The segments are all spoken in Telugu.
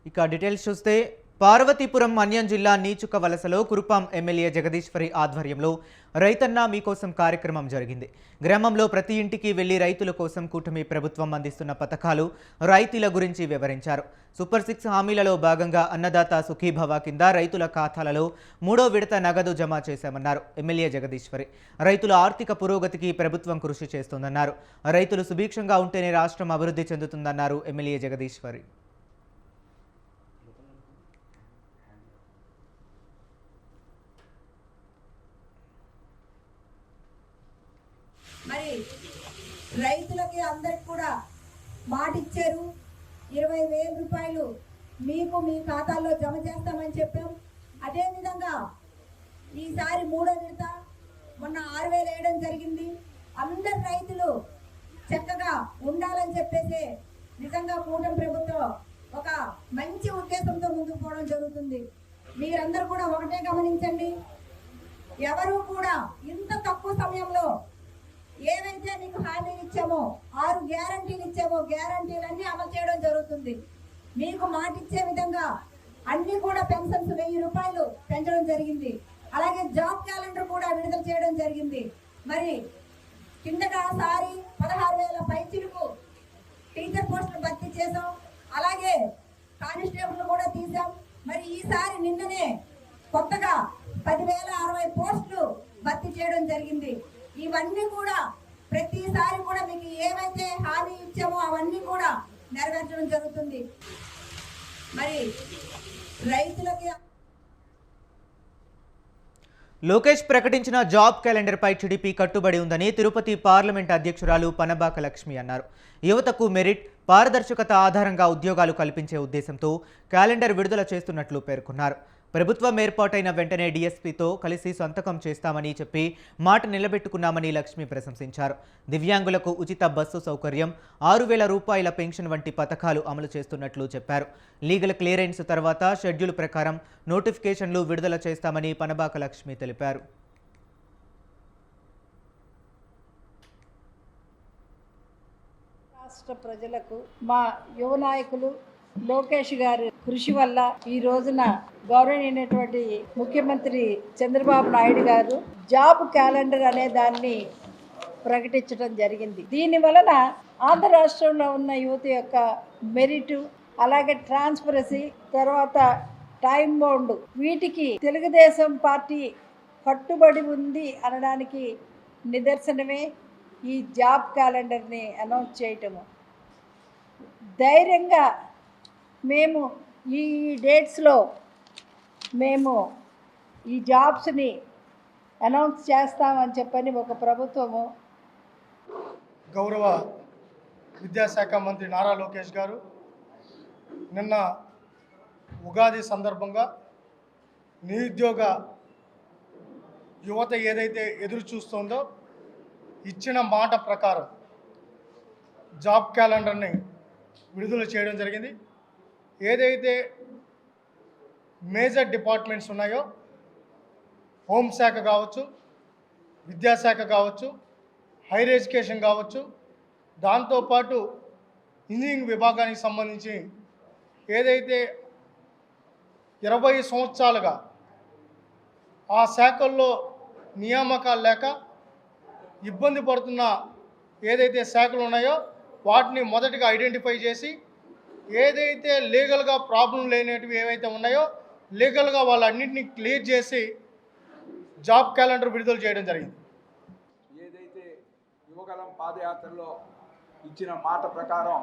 ఇక డీటెయిల్స్ చూస్తే పార్వతీపురం మన్యం జిల్లా నీచుక వలసలో కురుపాం ఎమ్మెల్యే జగదీశ్వరి ఆధ్వర్యంలో రైతన్న మీకోసం కార్యక్రమం జరిగింది. గ్రామంలో ప్రతి ఇంటికి వెళ్లి రైతుల కోసం కూటమి ప్రభుత్వం అందిస్తున్న పథకాలు, రైతుల గురించి వివరించారు. సూపర్ 6 హామీలలో భాగంగా అన్నదాత సుఖీభవ కింద రైతుల ఖాతాలలో 3వ విడత నగదు జమ చేశామన్నారు ఎమ్మెల్యే జగదీశ్వరి. రైతుల ఆర్థిక పురోగతికి ప్రభుత్వం కృషి చేస్తోందన్నారు. రైతులు సుభిక్షంగా ఉంటేనే రాష్ట్రం అభివృద్ధి చెందుతుందన్నారు ఎమ్మెల్యే జగదీశ్వరి. మరి రైతులకి అందరికి కూడా మాట ఇచ్చారు. 20,000 రూపాయలు మీకు మీ ఖాతాల్లో జమ చేస్తామని చెప్పాం. అదేవిధంగా ఈసారి 3వ విడత మొన్న 6,000 వేయడం జరిగింది. అందరు రైతులు చక్కగా ఉండాలని చెప్పేసి నిజంగా కూటమి ప్రభుత్వం ఒక మంచి ఉద్దేశంతో ముందుకు పోవడం జరుగుతుంది. మీరందరూ కూడా ఒకటే గమనించండి, ఎవరు కూడా ఇంత తక్కువ సమయంలో ఏవైతే మీకు హామీలు ఇచ్చామో 6 గ్యారంటీలు ఇచ్చామో గ్యారంటీలన్నీ అమలు చేయడం జరుగుతుంది. మీకు మాట ఇచ్చే విధంగా అన్ని కూడా పెన్షన్స్ 1000 రూపాయలు పెంచడం జరిగింది. అలాగే జాబ్ క్యాలెండర్ కూడా విడుదల చేయడం జరిగింది. మరి కిందసారి 16,000 పైచిలకు టీచర్ పోస్టులు భర్తీ చేసాం. అలాగే కానిస్టేబుల్ కూడా తీసాం. మరి ఈసారి నిన్ననే కొత్తగా 10,060 పోస్టులు భర్తీ చేయడం జరిగింది. ఇవన్నీ కూడా ప్రతిసారి కూడా మీకు ఏవైతే హామీ ఇచ్చామో అవన్నీ కూడా నెరవేర్చడం జరుగుతుంది. మరి రైతులకి లోకేష్ ప్రకటించిన జాబ్ క్యాలెండర్పై టీడీపీ కట్టుబడి ఉందని తిరుపతి పార్లమెంట్ అధ్యక్షురాలు పనబాక లక్ష్మి అన్నారు. యువతకు మెరిట్, పారదర్శకత ఆధారంగా ఉద్యోగాలు కల్పించే ఉద్దేశంతో క్యాలెండర్ విడుదల చేస్తున్నట్లు పేర్కొన్నారు. ప్రభుత్వం ఏర్పాటైన వెంటనే డీఎస్పీతో కలిసి సంతకం చేస్తామని చెప్పి మాట నిలబెట్టుకున్నామని లక్ష్మి ప్రశంసించారు. దివ్యాంగులకు ఉచిత బస్సు సౌకర్యం, 6,000 రూపాయల పెన్షన్ వంటి పథకాలు అమలు చేస్తున్నట్లు చెప్పారు. లీగల్ క్లియరెన్స్ తర్వాత షెడ్యూల్ ప్రకారం నోటిఫికేషన్లు విడుదల చేస్తామని పనబాక లక్ష్మి తెలిపారు. రాష్ట్ర ప్రజలకు మా యువ నాయకులు లోకేష్ గారి కృషి వల్ల ఈ రోజున గౌరవనీయమైనటువంటి ముఖ్యమంత్రి చంద్రబాబు నాయుడు గారు జాబ్ క్యాలెండర్ అనే దాన్ని ప్రకటించడం జరిగింది. దీని వలన ఆంధ్ర రాష్ట్రంలో ఉన్న యువత యొక్క మెరిట్, అలాగే ట్రాన్స్పరసీ, తర్వాత టైం బౌండ్, వీటికి తెలుగుదేశం పార్టీ కట్టుబడి ఉంది అనడానికి నిదర్శనమే ఈ జాబ్ క్యాలెండర్ని అనౌన్స్ చేయటము. ధైర్యంగా మేము ఈ డేట్స్లో మేము ఈ జాబ్స్ని అనౌన్స్ చేస్తామని చెప్పని ఒక ప్రభుత్వము. గౌరవ విద్యాశాఖ మంత్రి నారా లోకేష్ గారు నిన్న ఉగాది సందర్భంగా నిరుద్యోగ యువత ఏదైతే ఎదురు చూస్తుందో ఇచ్చిన మాట ప్రకారం జాబ్ క్యాలెండర్ని విడుదల చేయడం జరిగింది. ఏదైతే మేజర్ డిపార్ట్మెంట్స్ ఉన్నాయో, హోంశాఖ కావచ్చు, విద్యాశాఖ కావచ్చు, హైయర్ ఎడ్యుకేషన్ కావచ్చు, దాంతోపాటు ఇంజనీరింగ్ విభాగానికి సంబంధించి ఏదైతే 20 సంవత్సరాలుగా ఆ శాఖల్లో నియామకాలు లేక ఇబ్బంది పడుతున్న ఏదైతే శాఖలు ఉన్నాయో వాటిని మొదటిగా ఐడెంటిఫై చేసి ఏదైతే లీగల్గా ప్రాబ్లం లేనివి ఏవైతే ఉన్నాయో లీగల్గా వాళ్ళన్నింటినీ క్లియర్ చేసి జాబ్ క్యాలెండర్ విడుదల చేయడం జరిగింది. ఏదైతే యువగలం పాదయాత్రలో ఇచ్చిన మాట ప్రకారం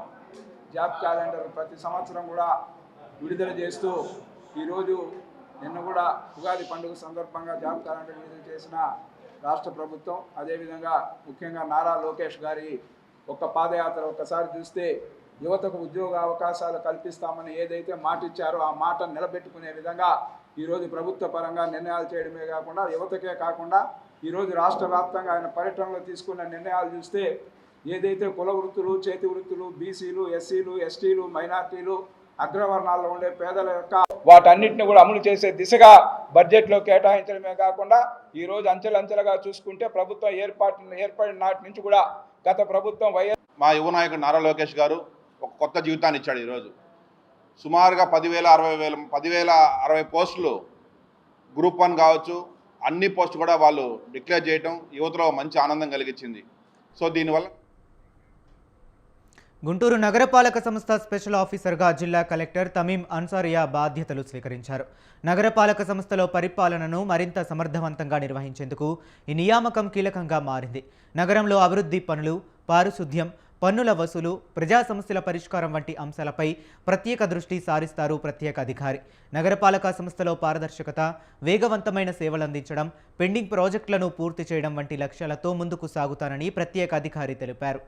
జాబ్ క్యాలెండర్ ప్రతి సంవత్సరం కూడా విడుదల చేస్తూ ఈరోజు నిన్న కూడా ఉగాది పండుగ సందర్భంగా జాబ్ క్యాలెండర్ విడుదల చేసిన రాష్ట్ర ప్రభుత్వం, అదేవిధంగా ముఖ్యంగా నారా లోకేష్ గారి ఒక పాదయాత్ర ఒక్కసారి చూస్తే యువతకు ఉద్యోగ అవకాశాలు కల్పిస్తామని ఏదైతే మాట ఇచ్చారో ఆ మాట నిలబెట్టుకునే విధంగా ఈరోజు ప్రభుత్వ పరంగా నిర్ణయాలు చేయడమే కాకుండా యువతకే కాకుండా ఈరోజు రాష్ట్ర వ్యాప్తంగా ఆయన పర్యటనలో తీసుకున్న నిర్ణయాలు చూస్తే ఏదైతే కుల వృత్తులు, చేతి వృత్తులు, బీసీలు, ఎస్సీలు, ఎస్టీలు, మైనార్టీలు, అగ్రవర్ణాల్లో ఉండే పేదల యొక్క వాటన్నిటిని కూడా అమలు చేసే దిశగా బడ్జెట్లో కేటాయించడమే కాకుండా ఈరోజు అంచెలంచెలుగా చూసుకుంటే ప్రభుత్వం ఏర్పడిన నాటి నుంచి కూడా గత ప్రభుత్వం మా యువ నాయకుడు నారా లోకేష్ గారు ఒక కొత్త జీవితాన్ని ఇచ్చాడు. ఈరోజు సుమారుగా 10,060 పోస్టులు గ్రూప్ 1 కావచ్చు, అన్ని పోస్టులు కూడా వాళ్ళు డిక్లేర్ చేయడం యువతలో మంచి ఆనందం కలిగించింది. సో దీనివల్ల గుంటూరు నగరపాలక సంస్థ స్పెషల్ ఆఫీసర్గా జిల్లా కలెక్టర్ తమీం అన్సారియా బాధ్యతలు స్వీకరించారు. నగరపాలక సంస్థలో పరిపాలనను మరింత సమర్థవంతంగా నిర్వహించేందుకు ఈ నియామకం కీలకంగా మారింది. నగరంలో అభివృద్ధి పనులు, పారిశుద్ధ్యం, పన్నుల వసూలు, ప్రజా సమస్యల పరిష్కారం వంటి అంశాలపై ప్రత్యేక దృష్టి సారిస్తారు ప్రత్యేక అధికారి. నగరపాలక సంస్థలో పారదర్శకత, వేగవంతమైన సేవలందించడం, పెండింగ్ ప్రాజెక్టులను పూర్తి చేయడం వంటి లక్ష్యాలతో ముందుకు సాగుతానని ప్రత్యేక అధికారి తెలిపారు.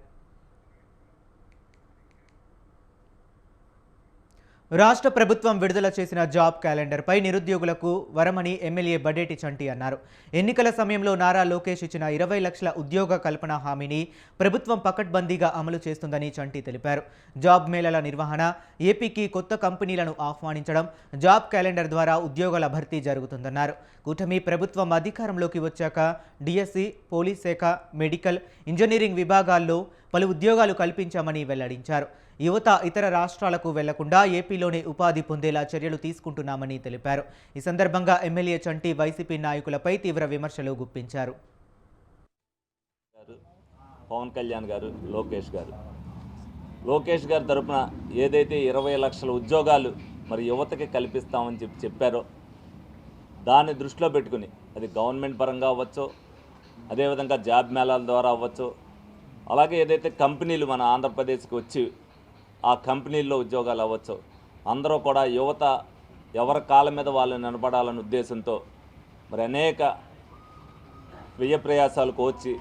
రాష్ట్ర ప్రభుత్వం విడుదల చేసిన జాబ్ క్యాలెండర్పై నిరుద్యోగులకు వరమని ఎమ్మెల్యే బడేటి చంటి అన్నారు. ఎన్నికల సమయంలో నారా లోకేష్ ఇచ్చిన 20 లక్షల ఉద్యోగ కల్పన హామీని ప్రభుత్వం పకడ్బందీగా అమలు చేస్తుందని చంటి తెలిపారు. జాబ్ మేళల నిర్వహణ, ఏపీకి కొత్త కంపెనీలను ఆహ్వానించడం, జాబ్ క్యాలెండర్ ద్వారా ఉద్యోగాల భర్తీ జరుగుతుందన్నారు. కూటమి ప్రభుత్వం అధికారంలోకి వచ్చాక డిఎస్సి, పోలీస్ శాఖ, మెడికల్, ఇంజనీరింగ్ విభాగాల్లో పలు ఉద్యోగాలు కల్పించామని వెల్లడించారు. యువత ఇతర రాష్ట్రాలకు వెళ్లకుండా ఏపీలోనే ఉపాధి పొందేలా చర్యలు తీసుకుంటున్నామని తెలిపారు. ఈ సందర్భంగా ఎమ్మెల్యే చంటి వైసీపీ నాయకులపై తీవ్ర విమర్శలు గుప్పించారు. పవన్ కళ్యాణ్ గారు, లోకేష్ గారి తరపున ఏదైతే 20 లక్షల ఉద్యోగాలు మరి యువతకి కల్పిస్తామని చెప్పారో దాన్ని దృష్టిలో పెట్టుకుని అది గవర్నమెంట్ పరంగా అవ్వచ్చు, అదేవిధంగా జాబ్ మేళాల ద్వారా అవ్వచ్చు, అలాగే ఏదైతే కంపెనీలు మన ఆంధ్రప్రదేశ్కి వచ్చి ఆ కంపెనీల్లో ఉద్యోగాలు అవ్వచ్చు, అందరూ కూడా యువత ఎవరి కాళ్ళ మీద వాళ్ళు నిలబడాలనే ఉద్దేశంతో మరి అనేక వ్యయ ప్రయాసాలు కోర్చి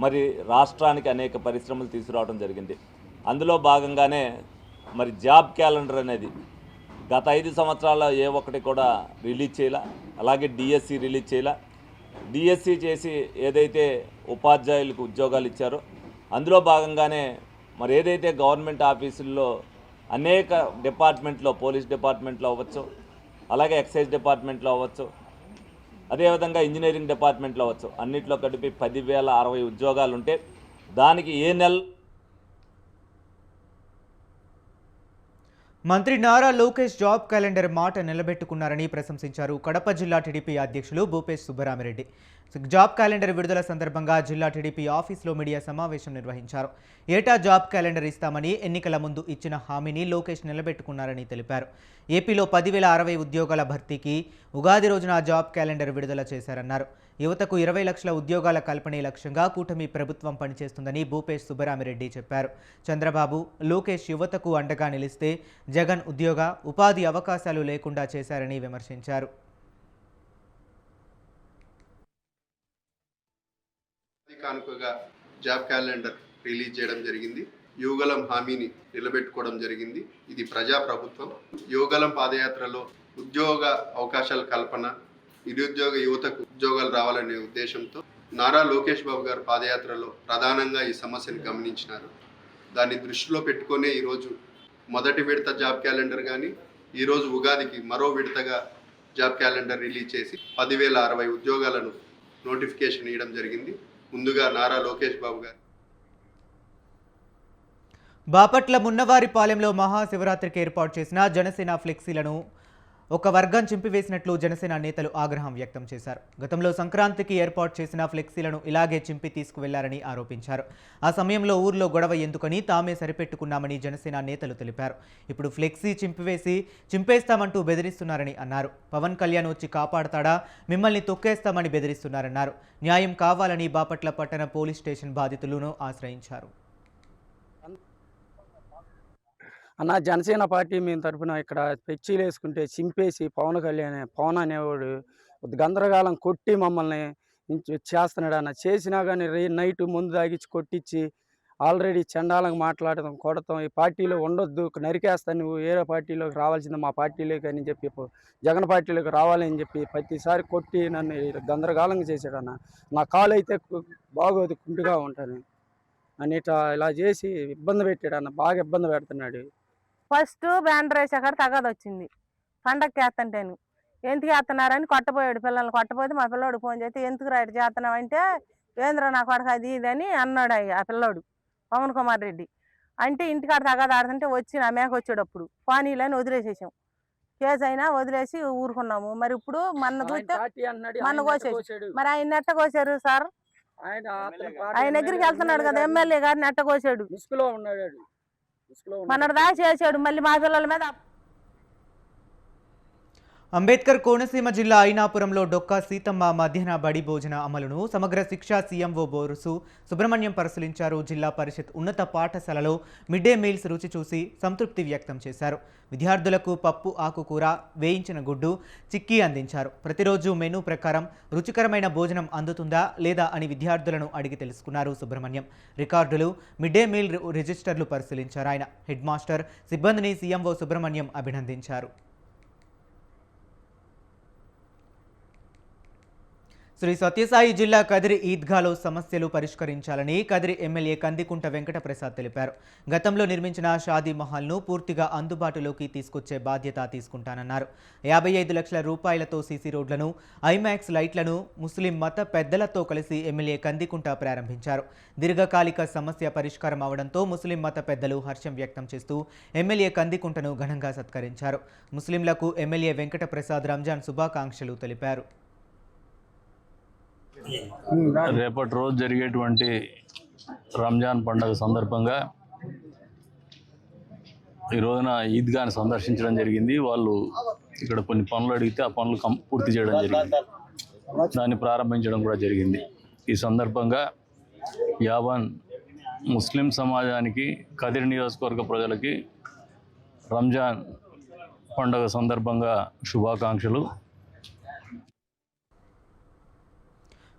మరి రాష్ట్రానికి అనేక పరిశ్రమలు తీసుకురావడం జరిగింది. అందులో భాగంగానే మరి జాబ్ క్యాలెండర్ అనేది గత 5 సంవత్సరాల్లో ఏ ఒక్కటి కూడా రిలీజ్ చేయాల, అలాగే డిఎస్సి రిలీజ్ చేయాల. డిఎస్సి చేసి ఏదైతే ఉపాధ్యాయులకు ఉద్యోగాలు ఇచ్చారో అందులో భాగంగానే మరి ఏదైతే గవర్నమెంట్ ఆఫీసుల్లో అనేక డిపార్ట్మెంట్లో, పోలీస్ డిపార్ట్మెంట్లో అవ్వచ్చు, అలాగే ఎక్సైజ్ డిపార్ట్మెంట్లో అవ్వచ్చు, అదేవిధంగా ఇంజనీరింగ్ డిపార్ట్మెంట్లో అవ్వచ్చు, అన్నిట్లో కలిపి 10,060 ఉద్యోగాలు ఉంటే దానికి ఏ నెల మంత్రి నారా లోకేష్ జాబ్ క్యాలెండర్ మాట నిలబెట్టుకున్నారని ప్రశంసించారు కడప జిల్లా టీడీపీ అధ్యక్షులు భూపేష్ సుబ్బరామిరెడ్డి. జాబ్ క్యాలెండర్ విడుదల సందర్భంగా జిల్లా టీడీపీ ఆఫీసులో మీడియా సమావేశం నిర్వహించారు. ఏటా జాబ్ క్యాలెండర్ ఇస్తామని ఎన్నికల ముందు ఇచ్చిన హామీని లోకేష్ నిలబెట్టుకున్నారని తెలిపారు. ఏపీలో 10,060 ఉద్యోగాల భర్తీకి ఉగాది రోజున జాబ్ క్యాలెండర్ విడుదల చేశారన్నారు. యువతకు 20 లక్షల ఉద్యోగాల కల్పనే లక్ష్యంగా కూటమి ప్రభుత్వం పనిచేస్తుందని భూపేష్ సుబ్బరామిరెడ్డి చెప్పారు. చంద్రబాబు, లోకేష్ యువతకు అండగా నిలిస్తే జగన్ ఉద్యోగ, ఉపాధి అవకాశాలు లేకుండా చేశారని విమర్శించారు. కానుకగా జాబ్ క్యాలెండర్ రిలీజ్ చేయడం జరిగింది. యువగలం హామీని నిలబెట్టుకోవడం జరిగింది. ఇది ప్రజా ప్రభుత్వం. యువగలం పాదయాత్రలో ఉద్యోగ అవకాశాల కల్పన, నిరుద్యోగ యువతకు ఉద్యోగాలు రావాలనే ఉద్దేశంతో నారా లోకేష్ బాబు గారు పాదయాత్రలో ప్రధానంగా ఈ సమస్యను గమనించినారు. దాన్ని దృష్టిలో పెట్టుకునే ఈరోజు మొదటి విడత జాబ్ క్యాలెండర్ కానీ, ఈరోజు ఉగాదికి మరో విడతగా జాబ్ క్యాలెండర్ రిలీజ్ చేసి 10,060 ఉద్యోగాలను నోటిఫికేషన్ ఇవ్వడం జరిగింది. ముందుగా నారా లోకేష్ బాబు గారు. బాపట్ల మున్నవారిపాలెంలో మహాశివరాత్రికి ఏర్పాటు చేసిన జనసేన ఫ్లెక్సీలను ఒక వర్గం చింపివేసినట్లు జనసేన నేతలు ఆగ్రహం వ్యక్తం చేశారు. గతంలో సంక్రాంతికి ఏర్పాటు చేసిన ఫ్లెక్సీలను ఇలాగే చింపి తీసుకువెళ్లారని ఆరోపించారు. ఆ సమయంలో ఊర్లో గొడవ ఎందుకని తామే సరిపెట్టుకున్నామని జనసేన నేతలు తెలిపారు. ఇప్పుడు ఫ్లెక్సీ చింపేస్తామంటూ బెదిరిస్తున్నారని అన్నారు. పవన్ కళ్యాణ్ వచ్చి కాపాడతాడా, మిమ్మల్ని తొక్కేస్తామని బెదిరిస్తున్నారన్నారు. న్యాయం కావాలని బాపట్ల పట్టణ పోలీస్ స్టేషన్ బాధితులను ఆశ్రయించారు. అన్న, జనసేన పార్టీ మేము తరఫున ఇక్కడ ఫ్లెక్సీలు వేసుకుంటే చింపేసి పవన్ అనేవాడు గందరగోళం కొట్టి మమ్మల్ని చేస్తున్నాడు అన్న. చేసినా కానీ నైట్ ముందు తాగిచ్చి కొట్టించి ఆల్రెడీ చండాలంగా మాట్లాడటం, కొడతాం, ఈ పార్టీలో ఉండొద్దు, నరికేస్తాను, నువ్వు వేరే పార్టీలోకి రావాల్సింది మా పార్టీలోకి అని చెప్పి జగన్ పార్టీలోకి రావాలని చెప్పి ప్రతిసారి కొట్టి నన్ను గందరగోళంగా చేశాడన్న. నా కాలు అయితే బాగోదు, కుంటుగా ఉంటాను అని ఇలా చేసి ఇబ్బంది పెట్టాడన్న. బాగా ఇబ్బంది పెడుతున్నాడు. ఫస్ట్ బ్యానర్ వేసాక తగదు వచ్చింది. పండగకి వేస్తుంటేను ఎందుకు వేస్తున్నారని కొట్టబోయాడు. పిల్లల్ని కొట్టబోతే మా పిల్లోడు ఫోన్ చేస్తే ఎందుకు రైట్ చేస్తున్నావు అంటే ఏంద్ర నా కొడక అది ఇది అని అన్నాడు ఆ పిల్లోడు పవన్ కుమార్ రెడ్డి. అంటే ఇంటికాడ తగాద ఆడుతుంటే వచ్చి నా మేక వచ్చేటప్పుడు పానీలని వదిలేసేసాం. కేసు అయినా వదిలేసి ఊరుకున్నాము. మరి ఇప్పుడు మన చూస్తే మన కోసేసి మరి ఆయన ఎట్ట కోసారు సార్? ఆయన దగ్గరికి వెళ్తున్నాడు కదా, ఎమ్మెల్యే గారిని ఎట్ట కోసాడు, మనదా చేసాడు. మళ్ళీ మా పిల్లల మీద అంబేద్కర్ కోనసీమ జిల్లా అయినాపురంలో డొక్కా సీతమ్మ మధ్యాహ్న బడి భోజన అమలును సమగ్ర శిక్ష సీఎంఓ బోరుసు సుబ్రహ్మణ్యం పరిశీలించారు. జిల్లా పరిషత్ ఉన్నత పాఠశాలలో మిడ్ డే మీల్స్ రుచి చూసి సంతృప్తి వ్యక్తం చేశారు. విద్యార్థులకు పప్పు, ఆకుకూర, వేయించిన గుడ్డు, చిక్కీ అందించారు. ప్రతిరోజు మెనూ ప్రకారం రుచికరమైన భోజనం అందుతుందా లేదా అని విద్యార్థులను అడిగి తెలుసుకున్నారు సుబ్రహ్మణ్యం. రికార్డులు, మిడ్ డే మీల్ రిజిస్టర్లు పరిశీలించారు ఆయన. హెడ్ మాస్టర్, సిబ్బందిని సీఎంఓ సుబ్రహ్మణ్యం అభినందించారు. శ్రీ సత్యసాయి జిల్లా కదిరి ఈద్గాలో సమస్యలు పరిష్కరించాలని కదిరి ఎమ్మెల్యే కందికుంట వెంకటప్రసాద్ తెలిపారు. గతంలో నిర్మించిన షాదీ మహల్ను పూర్తిగా అందుబాటులోకి తీసుకొచ్చే బాధ్యత తీసుకుంటానన్నారు. 55 లక్షల రూపాయలతో సీసీ రోడ్లను, ఐమాక్స్ లైట్లను ముస్లిం మత పెద్దలతో కలిసి ఎమ్మెల్యే కందికుంట ప్రారంభించారు. దీర్ఘకాలిక సమస్య పరిష్కారం అవడంతో ముస్లిం మత పెద్దలు హర్షం వ్యక్తం చేస్తూ ఎమ్మెల్యే కందికుంటను ఘనంగా సత్కరించారు. ముస్లింలకు ఎమ్మెల్యే వెంకటప్రసాద్ రంజాన్ శుభాకాంక్షలు తెలిపారు. రేపటి రోజు జరిగేటువంటి రంజాన్ పండుగ సందర్భంగా ఈ రోజున ఈద్గాని సందర్శించడం జరిగింది. వాళ్ళు ఇక్కడ కొన్ని పనులు అడిగితే ఆ పనులు పూర్తి చేయడం జరిగింది. దాన్ని ప్రారంభించడం కూడా జరిగింది. ఈ సందర్భంగా యావన్ ముస్లిం సమాజానికి, కదిరి నియోజకవర్గ ప్రజలకి రంజాన్ పండుగ సందర్భంగా శుభాకాంక్షలు.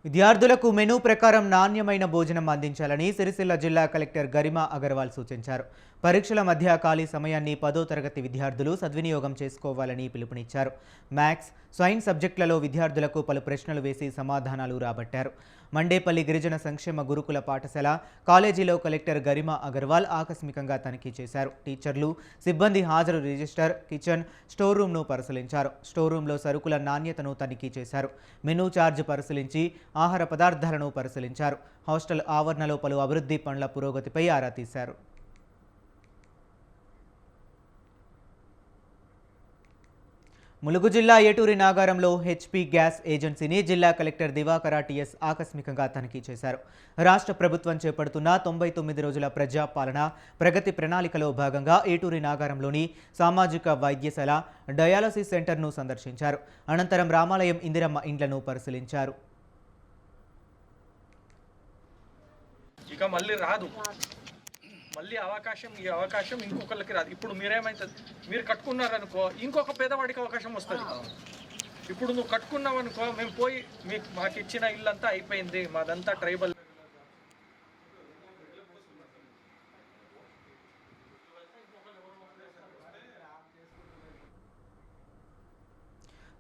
విద్యార్థులకు మెనూ ప్రకారం నాణ్యమైన భోజనం అందించాలని సిరిసిల్ల జిల్లా కలెక్టర్ గరిమా అగర్వాల్ సూచించారు. పరీక్షల మధ్య ఖాళీ సమయాన్ని 10వ తరగతి విద్యార్థులు సద్వినియోగం చేసుకోవాలని పిలుపునిచ్చారు. మ్యాథ్స్, సైన్స్ సబ్జెక్టులలో విద్యార్థులకు పలు ప్రశ్నలు వేసి సమాధానాలు రాబట్టారు. మండేపల్లి గిరిజన సంక్షేమ గురుకుల పాఠశాల, కాలేజీలో కలెక్టర్ గరిమా అగర్వాల్ ఆకస్మికంగా తనిఖీ చేశారు. టీచర్లు, సిబ్బంది హాజరు రిజిస్టర్, కిచెన్, స్టోర్ రూమ్ను పరిశీలించారు. స్టోర్ రూమ్లో సరుకుల నాణ్యతను తనిఖీ చేశారు. మెనూ చార్జ్ పరిశీలించి ఆహార పదార్థాలను పరిశీలించారు. హాస్టల్ ఆవరణలో పలు అభివృద్ధి పనుల పురోగతిపై ఆరా తీశారు. ములుగు జిల్లా ఏటూరి నాగారంలో హెచ్పీ గ్యాస్ ఏజెన్సీని జిల్లా కలెక్టర్ దివాకర టీఎస్ ఆకస్మికంగా తనిఖీ చేశారు. రాష్ట్ర ప్రభుత్వం చేపడుతున్న 99 రోజుల ప్రజాపాలన ప్రగతి ప్రణాళికలో భాగంగా ఏటూరి నాగారంలోని సామాజిక వైద్యశాల, డయాలసిస్ సెంటర్ను సందర్శించారు. అనంతరం రామాలయం, ఇందిరమ్మ ఇండ్లను పరిశీలించారు. ఇక మళ్ళీ రాదు, మళ్ళీ ఈ అవకాశం ఇంకొకరికి రాదు. ఇప్పుడు మీరేమైతుంది, మీరు కట్టుకున్నారనుకో ఇంకొక పేదవాడికి అవకాశం వస్తుంది. ఇప్పుడు నువ్వు కట్టుకున్నావు అనుకో, మేము పోయి మాకు ఇచ్చిన ఇల్లంతా అయిపోయింది, మాదంతా ట్రైబల్.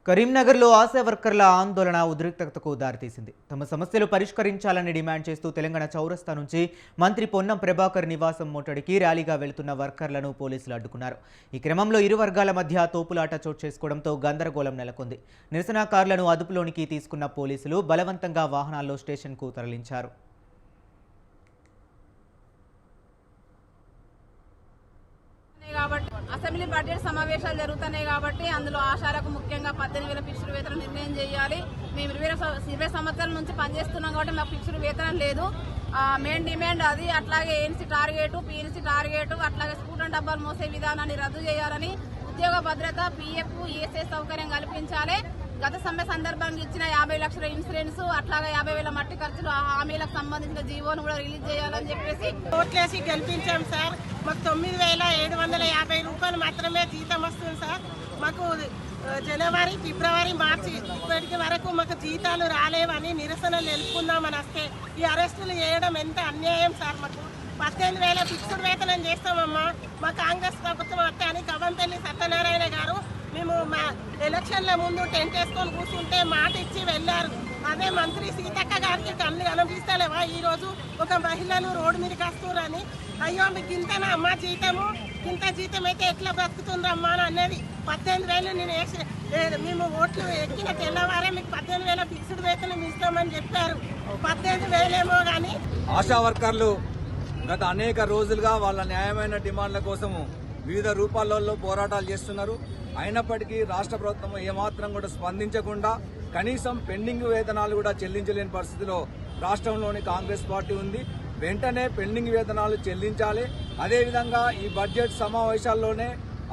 కరీంనగర్లో ఆశా వర్కర్ల ఆందోళన ఉద్రిక్తతకు దారితీసింది. తమ సమస్యలు పరిష్కరించాలని డిమాండ్ చేస్తూ తెలంగాణ చౌరస్తా నుంచి మంత్రి పొన్నం ప్రభాకర్ నివాసం ముట్టడికి ర్యాలీగా వెళుతున్న వర్కర్లను పోలీసులు అడ్డుకున్నారు. ఈ క్రమంలో ఇరు వర్గాల మధ్య తోపులాట చోటు చేసుకోవడంతో గందరగోళం నెలకొంది. నిరసనకారులను అదుపులోనికి తీసుకున్న పోలీసులు బలవంతంగా వాహనాల్లో స్టేషన్కు తరలించారు. కాబట్టి అసెంబ్లీ బడ్జెట్ సమావేశాలు జరుగుతున్నాయి కాబట్టి అందులో ఆశాలకు ముఖ్యంగా 18,000 ఫిక్స్డ్ వేతనం నిర్ణయం చేయాలి. మేము 20 సంవత్సరాల నుంచి పనిచేస్తున్నాం కాబట్టి మాకు ఫిక్స్డ్ వేతనం లేదు. మెయిన్ డిమాండ్ అది. అట్లాగే ఏఎన్సీ టార్గెట్, పిఎన్సీ టార్గెట్, అట్లాగే స్కూటర్ డబ్బాలు మోసే విధానాన్ని రద్దు చేయాలని, ఉద్యోగ భద్రత, పిఎఫ్, ఈఎస్ఐ సౌకర్యం కల్పించాలి. గత సమ్మె సందర్భంగా ఇచ్చిన 50 లక్షల ఇన్సూరెన్స్, అట్లాగే 50,000 మట్టి ఖర్చులు, ఆ హామీలకు సంబంధించిన జీవోను కూడా రిలీజ్ చేయాలని చెప్పేసి ఓట్లేసి గెలిపించాం సార్. మాకు 9,750 రూపాయలు మాత్రమే జీతం వస్తుంది సార్. మాకు జనవరి, ఫిబ్రవరి, మార్చి ఇప్పటికి వరకు మాకు జీతాలు రాలేవని నిరసనలు తెలుపుకుందామని వస్తే ఈ అరెస్టులు చేయడం ఎంత అన్యాయం సార్. మాకు 18,000 ఫిక్స్డ్ వేతనం చేస్తామమ్మా. మా కాంగ్రెస్ ప్రభుత్వం వస్తే అని కవంపల్లి సత్యనారాయణ గారు మేము మా ఎలక్షన్ల ముందు టెంట్ వేసుకొని కూర్చుంటే మాట ఇచ్చి వెళ్ళారు. అదే మంత్రి సీతక్క గారికి కళ్ళు కనిపిస్తలేవా ఈరోజు ఒక మహిళను రోడ్డు మీదకి వస్తున్నారని? అయ్యో మీకు ఇంతనా అమ్మ జీతము, ఇంత జీతం అయితే ఎట్లా బ్రతుకుతుందమ్మా అని అన్నది. 18,000 నేను మేము ఓట్లు ఎక్కిన తెల్లవారే మీకు 18,000 ఫిక్స్డ్ వేతనం ఇస్తామని చెప్పారు. 18,000 ఏమో కానీ ఆశా వర్కర్లు గత అనేక రోజులుగా వాళ్ళ న్యాయమైన డిమాండ్ల కోసము వివిధ రూపాలలో పోరాటాలు చేస్తున్నారు. అయినప్పటికీ రాష్ట్ర ప్రభుత్వం ఏమాత్రం కూడా స్పందించకుండా కనీసం పెండింగ్ వేతనాలు కూడా చెల్లించలేని పరిస్థితిలో రాష్ట్రంలోని కాంగ్రెస్ పార్టీ ఉంది. వెంటనే పెండింగ్ వేతనాలు చెల్లించాలి. అదేవిధంగా ఈ బడ్జెట్ సమావేశాల్లోనే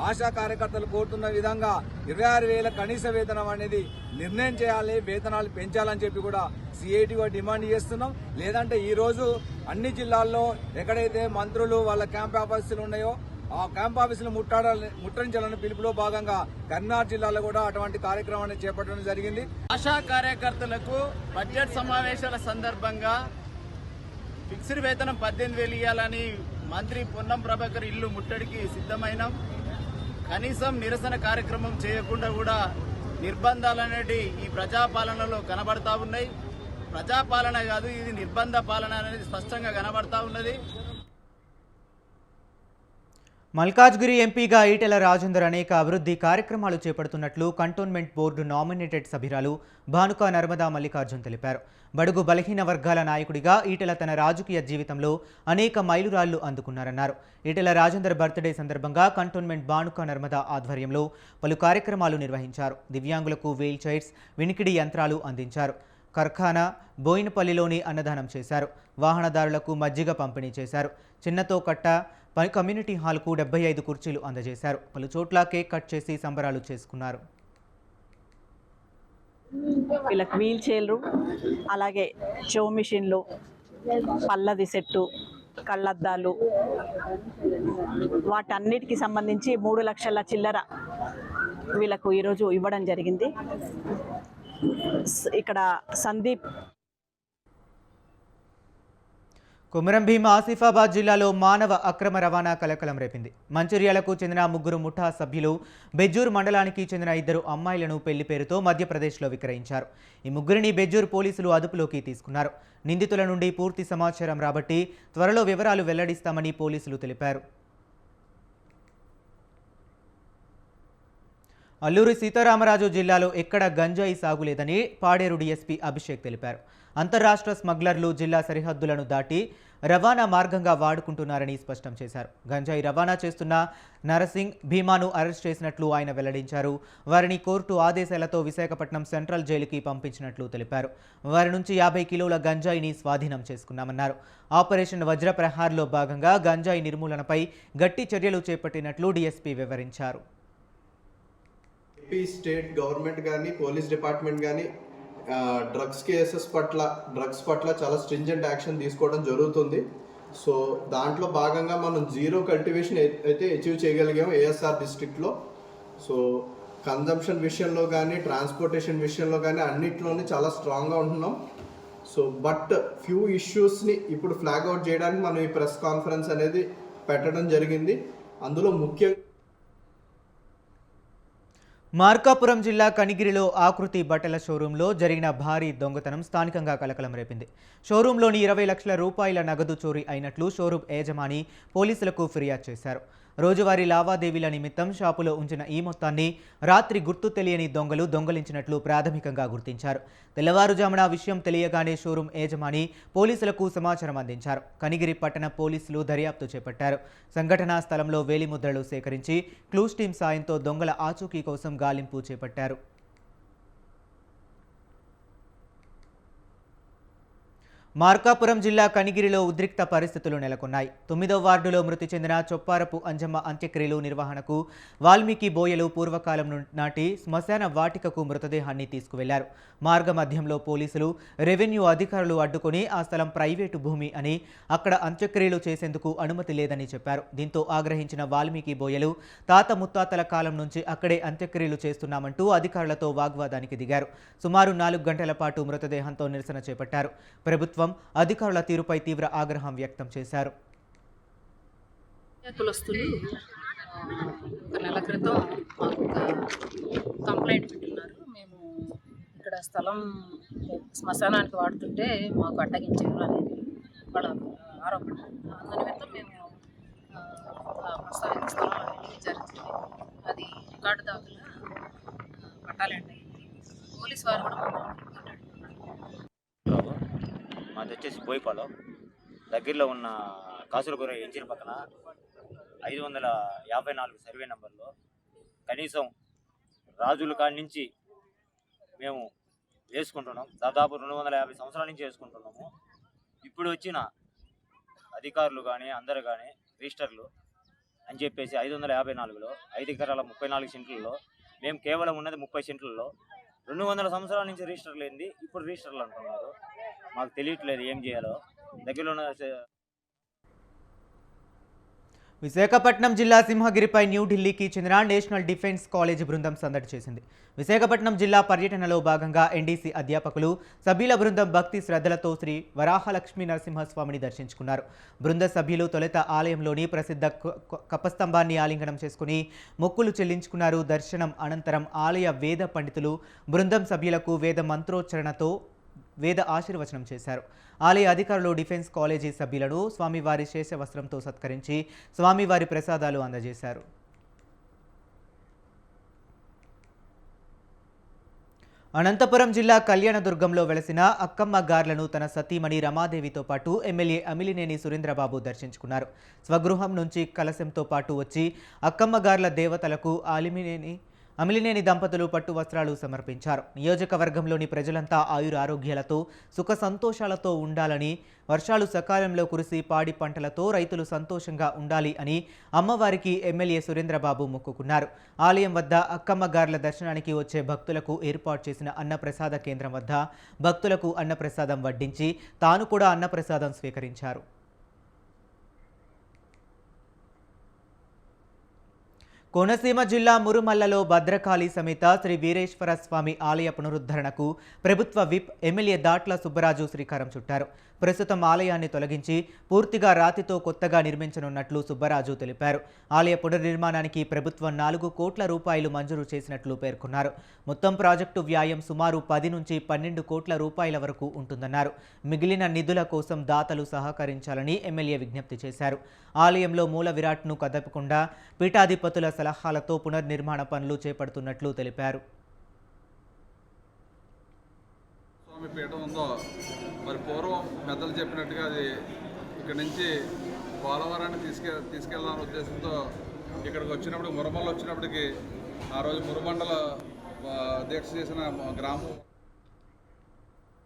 ఆశా కార్యకర్తలు కోరుతున్న విధంగా 26,000 కనీస వేతనం అనేది నిర్ణయం చేయాలి, వేతనాలు పెంచాలని చెప్పి కూడా సిఐటిగా డిమాండ్ చేస్తున్నాం. లేదంటే ఈరోజు అన్ని జిల్లాల్లో ఎక్కడైతే మంత్రులు వాళ్ళ క్యాంప్ ఆఫీసులు ఉన్నాయో ఆ క్యాంప్ ఆఫీసులు ముట్టడించాలన్న పిలుపులో భాగంగా కరీంనగర్ జిల్లాలో కూడా అటువంటి కార్యక్రమాన్ని చేపట్టడం జరిగింది. ఆశా కార్యకర్తలకు బడ్జెట్ సమావేశాల సందర్భంగా ఫిక్స్డ్ వేతనం 18,000 ఇవ్వాలని మంత్రి పొన్నం ప్రభాకర్ ఇల్లు ముట్టడికి సిద్ధమైనాం. కనీసం నిరసన కార్యక్రమం చేయకుండా కూడా నిర్బంధాలు అనేవి ఈ ప్రజాపాలనలో కనబడతా ఉన్నాయి. ప్రజాపాలన కాదు, ఇది నిర్బంధ పాలన అనేది స్పష్టంగా కనబడతా ఉన్నది. మల్కాజ్గిరి ఎంపీగా ఈటెల రాజేందర్ అనేక అభివృద్ధి కార్యక్రమాలు చేపడుతున్నట్లు కంటోన్మెంట్ బోర్డు నామినేటెడ్ సభ్యురాలు భానుక నర్మదా మల్లికార్జున్ తెలిపారు. బడుగు బలహీన వర్గాల నాయకుడిగా ఈటెల తన రాజకీయ జీవితంలో అనేక మైలురాళ్లు అందుకున్నారన్నారు. ఈటెల రాజేందర్ బర్త్డే సందర్భంగా కంటోన్మెంట్ భానుక నర్మదా ఆధ్వర్యంలో పలు కార్యక్రమాలు నిర్వహించారు. దివ్యాంగులకు వీల్ చైర్స్, వినికిడి యంత్రాలు అందించారు. కార్ఖానా బోయినపల్లిలోని అన్నదానం చేశారు. వాహనదారులకు మజ్జిగ పంపిణీ చేశారు. చిన్నతో కట్ట కమ్యూనిటీ హాల్కు 75 కుర్చీలు అందజేశారు. పలు చోట్ల కేక్ కట్ చేసి సంబరాలు చేసుకున్నారు. వీళ్ళకి వీల్ చైర్లు, అలాగే షో మిషన్లు, పల్లది సెట్టు, కళ్ళద్దాలు, వాటన్నిటికి సంబంధించి 3 లక్షల చిల్లర వీళ్ళకు ఈరోజు ఇవ్వడం జరిగింది. ఇక్కడ సందీప్ కొమరం భీం ఆసిఫాబాద్ జిల్లాలో మానవ అక్రమ రవాణా కలకలం రేపింది. మంచిర్యాలకు చెందిన 3 ముఠా సభ్యులు బెజ్జూర్ మండలానికి చెందిన 2 అమ్మాయిలను పెళ్లి పేరుతో మధ్యప్రదేశ్లో విక్రయించారు. ఈ ముగ్గురిని బెజ్జూర్ పోలీసులు అదుపులోకి తీసుకున్నారు. నిందితుల నుండి పూర్తి సమాచారం రాబట్టి త్వరలో వివరాలు వెల్లడిస్తామని పోలీసులు తెలిపారు. అల్లూరి సీతారామరాజు జిల్లాలో ఎక్కడ గంజాయి సాగులేదని పాడేరు డీఎస్పీ అభిషేక్ తెలిపారు. అంతర్రాష్ట్ర స్మగ్లర్లు జిల్లా సరిహద్దులను దాటి రవాణా మార్గంగా వాడుకుంటున్నారని స్పష్టం చేశారు. గంజాయి రవాణా చేస్తున్న నరసింగ్, భీమాను అరెస్ట్ చేసినట్లు ఆయన వెల్లడించారు. వారిని కోర్టు ఆదేశాలతో విశాఖపట్నం సెంట్రల్ జైలుకి పంపించినట్లు తెలిపారు. వారి నుంచి 50 కిలోల గంజాయిని స్వాధీనం చేసుకున్నామన్నారు. ఆపరేషన్ వజ్రప్రహార్లో భాగంగా గంజాయి నిర్మూలనపై గట్టి చర్యలు చేపట్టినట్లు డీఎస్పీ వివరించారు. ఏపీ స్టేట్ గవర్నమెంట్ కానీ పోలీస్ డిపార్ట్మెంట్ కానీ డ్రగ్స్ పట్ల చాలా స్ట్రింజెంట్ యాక్షన్ తీసుకోవడం జరుగుతుంది. సో దాంట్లో భాగంగా మనం 0 కల్టివేషన్ అయితే అచీవ్ చేయగలిగాము ఏఎస్ఆర్ డిస్ట్రిక్ట్లో. సో కన్జంప్షన్ విషయంలో కానీ ట్రాన్స్పోర్టేషన్ విషయంలో కానీ అన్నిట్లోనే చాలా స్ట్రాంగ్గా ఉంటున్నాం. సో బట్ ఫ్యూ ఇష్యూస్ని ఇప్పుడు ఫ్లాగ్ అవుట్ చేయడానికి మనం ఈ ప్రెస్ కాన్ఫరెన్స్ అనేది పెట్టడం జరిగింది. అందులో ముఖ్యంగా మార్కాపురం జిల్లా కనిగిరిలో ఆకృతి బట్టల షోరూంలో జరిగిన భారీ దొంగతనం స్థానికంగా కలకలం రేపింది. షోరూంలోని 20 లక్షల రూపాయల నగదు చోరీ అయినట్లు షోరూం యజమాని పోలీసులకు ఫిర్యాదు చేశారు. రోజువారీ లావాదేవీల నిమిత్తం షాపులో ఉంచిన ఈ మొత్తాన్ని రాత్రి గుర్తు తెలియని దొంగలు దొంగలించినట్లు ప్రాథమికంగా గుర్తించారు. తెల్లవారుజామున విషయం తెలియగానే షోరూం యజమాని పోలీసులకు సమాచారం అందించారు. కనిగిరి పట్టణ పోలీసులు దర్యాప్తు చేపట్టారు. సంఘటనా స్థలంలో వేలిముద్రలు సేకరించి క్లూస్ టీం సాయంతో దొంగల ఆచూకీ కోసం గాలింపు చేపట్టారు. మార్కాపురం జిల్లా కనిగిరిలో ఉద్రిక్త పరిస్థితులు నెలకొన్నాయి. 9వ వార్డులో మృతి చెందిన చొప్పారపు అంజమ్మ అంత్యక్రియలు నిర్వహణకు వాల్మీకి బోయలు పూర్వకాలం నాటి శ్మశాన వాటికకు మృతదేహాన్ని తీసుకువెళ్లారు. మార్గ మధ్యంలో పోలీసులు, రెవెన్యూ అధికారులు అడ్డుకొని ఆ స్థలం ప్రైవేటు భూమి అని, అక్కడ అంత్యక్రియలు చేసేందుకు అనుమతి లేదని చెప్పారు. దీంతో ఆగ్రహించిన వాల్మీకి బోయలు తాత ముత్తాతల కాలం నుంచి అక్కడే అంత్యక్రియలు చేస్తున్నామంటూ అధికారులతో వాగ్వాదానికి దిగారు. సుమారు 4 గంటల పాటు మృతదేహంతో నిరసన చేపట్టారు. ప్రభుత్వం అధికారుల తీరుపై తీవ్ర ఆగ్రహం వ్యక్తం చేశారు. కులస్తులు ఒక నెల క్రితం మాకు కంప్లైంట్ పెట్టున్నారు. మేము ఇక్కడ స్థలం శ్మశానానికి వాడుతుంటే మాకు అడ్డగించారు అనేది వాళ్ళ ఆరోపణ. అందునిమిత్తం మేము ప్రస్తుతానికి స్థలం అనేది విచారించాలి. అది రికార్డు దాఖలా పట్టాలండి. పోలీసు వారు కూడా మాది వచ్చేసి బోయపాలెం దగ్గరలో ఉన్న కాసులకూర ఎంజిన్ పక్కన 554 సర్వే నెంబర్లో కనీసం రాజుల కాడి నుంచి మేము వేసుకుంటున్నాం. దాదాపు 250 సంవత్సరాల నుంచి వేసుకుంటున్నాము. ఇప్పుడు వచ్చిన అధికారులు కానీ అందరు కానీ రిజిస్టర్లు అని చెప్పేసి 554లో 5 ఎకరాల 34 సెంట్లలో మేము కేవలం ఉన్నది 30 సెంట్లలో 200 సంవత్సరాల నుంచి రిజిస్టర్లు ఏంది ఇప్పుడు రిజిస్టర్లు అంటున్నారు. మాకు తెలియట్లేదు ఏం చేయాలో. దగ్గరలో ఉన్న విశాఖపట్నం జిల్లా సింహగిరిపై న్యూఢిల్లీకి చెందిన నేషనల్ డిఫెన్స్ కాలేజ్ బృందం సందడి చేసింది. విశాఖపట్నం జిల్లా పర్యటనలో భాగంగా ఎన్డీసీ అధ్యాపకులు సభ్యుల బృందం భక్తి శ్రద్ధలతో శ్రీ వరాహలక్ష్మీ నరసింహస్వామిని దర్శించుకున్నారు. బృంద సభ్యులు తొలుత ఆలయంలోని ప్రసిద్ధ కపస్తంభాన్ని ఆలింగనం చేసుకుని మొక్కులు చెల్లించుకున్నారు. దర్శనం అనంతరం ఆలయ వేద పండితులు బృందం సభ్యులకు వేద మంత్రోచ్చరణతో వేద ఆశీర్వచనం చేశారు. ఆలయ అధికారులు డిఫెన్స్ కాలేజీ సభ్యులను స్వామివారి శేషవస్త్రంతో సత్కరించి స్వామివారి ప్రసాదాలు అందజేశారు. అనంతపురం జిల్లా కళ్యాణదుర్గంలో వెలసిన అక్కమ్మ గార్లను తన సతీమణి రమాదేవితో పాటు ఎమ్మెల్యే అమిలినేని సురేంద్రబాబు దర్శించుకున్నారు. స్వగృహం నుంచి కలశంతో పాటు వచ్చి అక్కమ్మ గార్ల దేవతలకు అమిలినేని దంపతులు పట్టు వస్త్రాలు సమర్పించారు. నియోజకవర్గంలోని ప్రజలంతా ఆయురారోగ్యాలతో సుఖ సంతోషాలతో ఉండాలని, వర్షాలు సకాలంలో కురిసి పాడి పంటలతో రైతులు సంతోషంగా ఉండాలి అని అమ్మవారికి ఎమ్మెల్యే సురేంద్రబాబు మొక్కుకున్నారు. ఆలయం వద్ద అక్కమ్మ గార్ల దర్శనానికి వచ్చే భక్తులకు ఏర్పాటు చేసిన అన్నప్రసాద కేంద్రం వద్ద భక్తులకు అన్నప్రసాదం వడ్డించి తాను కూడా అన్నప్రసాదం స్వీకరించారు. కోనసీమ జిల్లా మురుమల్లలో భద్రకాళి సమేత శ్రీ వీరేశ్వర స్వామి ఆలయ పునరుద్ధరణకు ప్రభుత్వ విప్ ఎమ్మెల్యే దాట్ల సుబ్బరాజు శ్రీకారం చుట్టారు. ప్రస్తుతం ఆలయాన్ని తొలగించి పూర్తిగా రాతితో కొత్తగా నిర్మించనున్నట్లు సుబ్బరాజు తెలిపారు. ఆలయ పునర్నిర్మాణానికి ప్రభుత్వం 4 కోట్ల రూపాయలు మంజూరు చేసినట్లు పేర్కొన్నారు. మొత్తం ప్రాజెక్టు వ్యయం సుమారు 10 నుంచి 12 కోట్ల రూపాయల వరకు ఉంటుందన్నారు. మిగిలిన నిధుల కోసం దాతలు సహకరించాలని ఎమ్మెల్యే విజ్ఞప్తి చేశారు. ఆలయంలో మూల విరాట్ను కదపకుండా పీఠాధిపతుల సలహాలతో పునర్నిర్మాణ పనులు చేపడుతున్నట్లు తెలిపారు. స్వామి పీఠం ఉందో మరి పూర్వం పెద్దలు చెప్పినట్టుగా అది ఇక్కడ నుంచి పోలవరాన్ని తీసుకెళ్లాలనే ఉద్దేశంతో ఇక్కడికి వచ్చినప్పుడు మురమల్ల వచ్చినప్పటికి ఆ రోజు మురమండల దీక్ష చేసిన గ్రామం